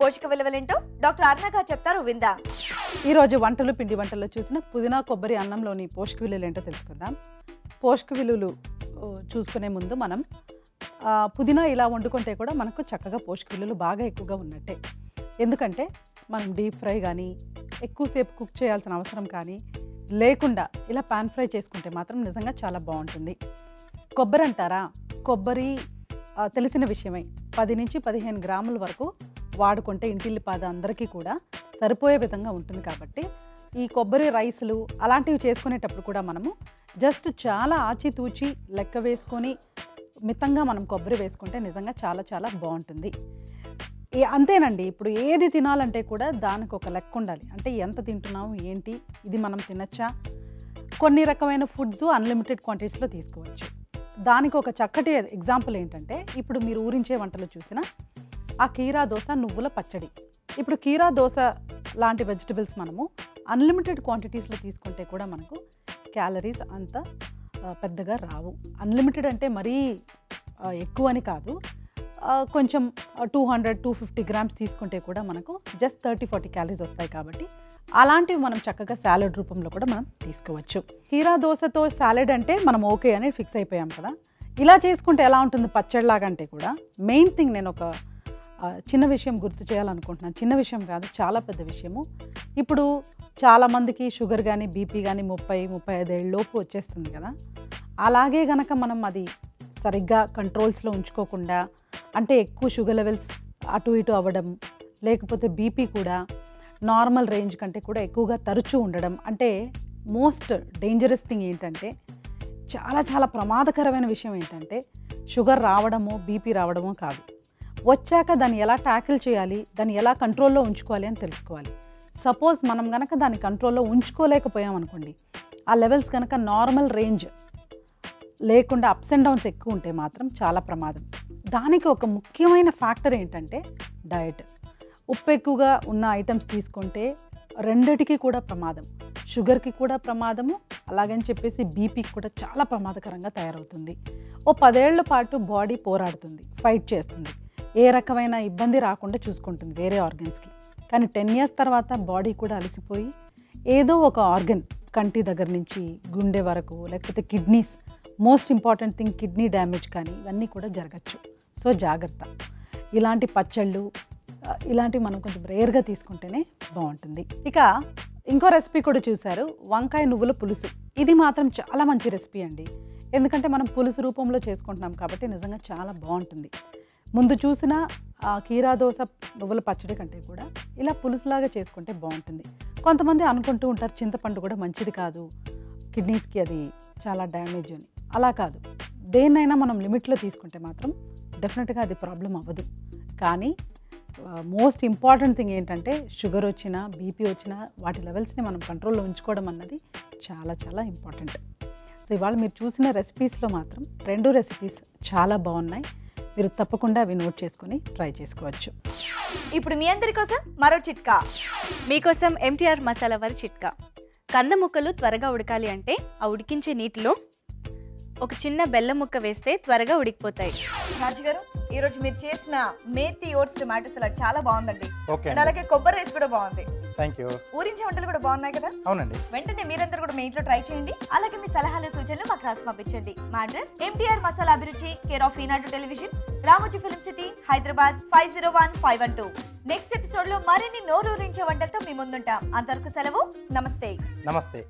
పోషక విలువలేంటో డాక్టర్ అరుణ గారు చెప్తారు విందాం. ఈ రోజు వంటలు పిండి వంటల్లో చూసిన పుదీనా కొబ్బరి అన్నంలోని పోషక విలువలు ఏంటో తెలుసుకుందాం. పోషక విలువలు చూసుకునే ముందు మనం పుదీనా ఇలా వండుకుంటే కూడా మనకు చక్కగా పోషక విలువలు బాగా ఎక్కువగా ఉన్నట్టే. ఎందుకంటే మనం డీప్ ఫ్రై కానీ ఎక్కువసేపు కుక్ చేయాల్సిన అవసరం కానీ లేకుండా ఇలా పాన్ ఫ్రై చేసుకుంటే మాత్రం నిజంగా చాలా బాగుంటుంది. కొబ్బరి అంటారా, కొబ్బరి తెలిసిన విషయమే. 10 నుంచి 15 గ్రాముల వరకు వాడుకుంటే ఇంటిల్లిపాద అందరికీ కూడా సరిపోయే విధంగా ఉంటుంది. కాబట్టి ఈ కొబ్బరి రైసులు అలాంటివి చేసుకునేటప్పుడు కూడా మనము జస్ట్ చాలా ఆచితూచి లెక్క వేసుకొని మితంగా మనం కొబ్బరి వేసుకుంటే నిజంగా చాలా చాలా బాగుంటుంది. అంతేనండి, ఇప్పుడు ఏది తినాలంటే కూడా దానికి ఒక లెక్క ఉండాలి. అంటే ఎంత తింటున్నాము ఏంటి, ఇది మనం తినచ్చా. కొన్ని రకమైన ఫుడ్స్ అన్లిమిటెడ్ క్వాంటిటీస్లో తీసుకోవచ్చు. దానికి ఒక చక్కటి ఎగ్జాంపుల్ ఏంటంటే, ఇప్పుడు మీరు ఊరించే వంటలు చూసిన ఆ కీరా దోస, నువ్వుల పచ్చడి. ఇప్పుడు కీరా దోస లాంటి వెజిటబుల్స్ మనము అన్లిమిటెడ్ క్వాంటిటీస్లో తీసుకుంటే కూడా మనకు క్యాలరీస్ అంత పెద్దగా రావు. అన్లిమిటెడ్ అంటే మరీ ఎక్కువ అని కాదు, కొంచెం 200-250 గ్రామ్స్ తీసుకుంటే కూడా మనకు జస్ట్ 30-40 క్యాలరీస్ వస్తాయి. కాబట్టి అలాంటివి మనం చక్కగా సాలెడ్ రూపంలో కూడా మనం తీసుకోవచ్చు. కీరా దోసతో సాలెడ్ అంటే మనం ఓకే అని ఫిక్స్ అయిపోయాం కదా. ఇలా చేసుకుంటే ఎలా ఉంటుంది పచ్చడిలాగా అంటే కూడా మెయిన్ థింగ్ నేను ఒక చిన్న విషయం గుర్తు చేయాలనుకుంటున్నాను. చిన్న విషయం కాదు, చాలా పెద్ద విషయము. ఇప్పుడు చాలామందికి షుగర్ కానీ బీపీ కానీ 30-35 ఏళ్ళ లోపు వచ్చేస్తుంది కదా. అలాగే గనక మనం అది సరిగ్గా కంట్రోల్స్లో ఉంచుకోకుండా, అంటే ఎక్కువ షుగర్ లెవెల్స్ అటు ఇటు అవ్వడం, లేకపోతే బీపీ కూడా నార్మల్ రేంజ్ కంటే కూడా ఎక్కువగా తరచూ ఉండడం, అంటే మోస్ట్ డేంజరస్ థింగ్ ఏంటంటే, చాలా చాలా ప్రమాదకరమైన విషయం ఏంటంటే షుగర్ రావడమో బీపీ రావడమో కాదు, వచ్చాక దాన్ని ఎలా ట్యాకిల్ చేయాలి, దాన్ని ఎలా కంట్రోల్లో ఉంచుకోవాలి అని తెలుసుకోవాలి. సపోజ్ మనం కనుక దాన్ని కంట్రోల్లో ఉంచుకోలేకపోయామనుకోండి, ఆ లెవెల్స్ కనుక నార్మల్ రేంజ్ లేకుండా అప్స్ అండ్ డౌన్స్ ఎక్కువ ఉంటే మాత్రం చాలా ప్రమాదం. దానికి ఒక ముఖ్యమైన ఫ్యాక్టర్ ఏంటంటే డయట్. ఉప్పు ఎక్కువగా ఉన్న ఐటమ్స్ తీసుకుంటే రెండిటికి కూడా ప్రమాదం. షుగర్కి కూడా ప్రమాదము, అలాగని చెప్పేసి బీపీకి కూడా చాలా ప్రమాదకరంగా తయారవుతుంది. 10 ఏళ్ల పాటు బాడీ పోరాడుతుంది, ఫైట్ చేస్తుంది, ఏ రకమైన ఇబ్బంది రాకుండా చూసుకుంటుంది వేరే ఆర్గన్స్కి. కానీ 10 ఇయర్స్ తర్వాత బాడీ కూడా అలసిపోయి ఏదో ఒక ఆర్గన్, కంటి దగ్గర నుంచి గుండె వరకు, లేకపోతే kidneys, most important thing kidney damage కానీ ఇవన్నీ కూడా జరగచ్చు. సో జాగ్రత్త. ఇలాంటి పచ్చళ్ళు ఇలాంటివి మనం కొంచెం రేర్గా తీసుకుంటేనే బాగుంటుంది. ఇక ఇంకో రెసిపీ కూడా చూశారు, వంకాయ నువ్వుల పులుసు. ఇది మాత్రం చాలా మంచి రెసిపీ అండి. ఎందుకంటే మనం పులుసు రూపంలో చేసుకుంటున్నాం కాబట్టి నిజంగా చాలా బాగుంటుంది. ముందు చూసిన కీరా దోస నువ్వుల పచ్చడి కంటే కూడా ఇలా పులుసులాగా చేసుకుంటే బాగుంటుంది. కొంతమంది అనుకుంటూ ఉంటారు చింతపండు కూడా మంచిది కాదు, కిడ్నీస్కి అది చాలా డ్యామేజ్ అని. అలా కాదు, దేన్నైనా మనం లిమిట్లో తీసుకుంటే మాత్రం డెఫినెట్గా అది ప్రాబ్లం అవ్వదు. కానీ మోస్ట్ ఇంపార్టెంట్ థింగ్ ఏంటంటే షుగర్ వచ్చినా బీపీ వచ్చినా వాటి లెవెల్స్ని మనం కంట్రోల్లో ఉంచుకోవడం అన్నది చాలా చాలా ఇంపార్టెంట్. సో ఇవాళ మీరు చూసిన రెసిపీస్లో మాత్రం 2 రెసిపీస్ చాలా బాగున్నాయి. మీరు తప్పకుండా అవి నోట్ చేసుకొని ట్రై చేసుకోవచ్చు. ఇప్పుడు మీ అందరి కోసం మరో చిట్కా. మీకోసం ఎంటీఆర్ మసాలా వారి చిట్కా. కంద ముక్కలు త్వరగా ఉడకాలి అంటే ఆ ఉడికించే నీటిలో ఒక చిన్న బెల్లం ముక్క వేస్తే త్వరగా ఉడికిపోతాయి. రాజు గారు, ఈ రోజు మీరు చేసిన మేతి ఓట్స్ టొమాటో సలాడ్ చాలా బాగుందండి. ఓకే, అలాగే కొబ్బరి రైస్ కూడా బాగుంది. Thank you. ఊరించే వంటలు కూడా బాగున్నాయి కదా. అవునండి, వెంటనే మీరందరూ కూడా మీ ఇంట్లో ట్రై చేయండి. అలాగే మీ సలహాలు సూచనలు మాకు రాసి పంపించండి. మా అడ్రస్ ఎంటీఆర్ మసాలా అభిరుచి, care of Eenadu television, Ramoji film city, Hyderabad 501512. Next episode లో మరిన్ని నోరూరించే వంటలతో మీ ముందుంటాం. అంతవరకు సెలవు. నమస్తే. నమస్తే.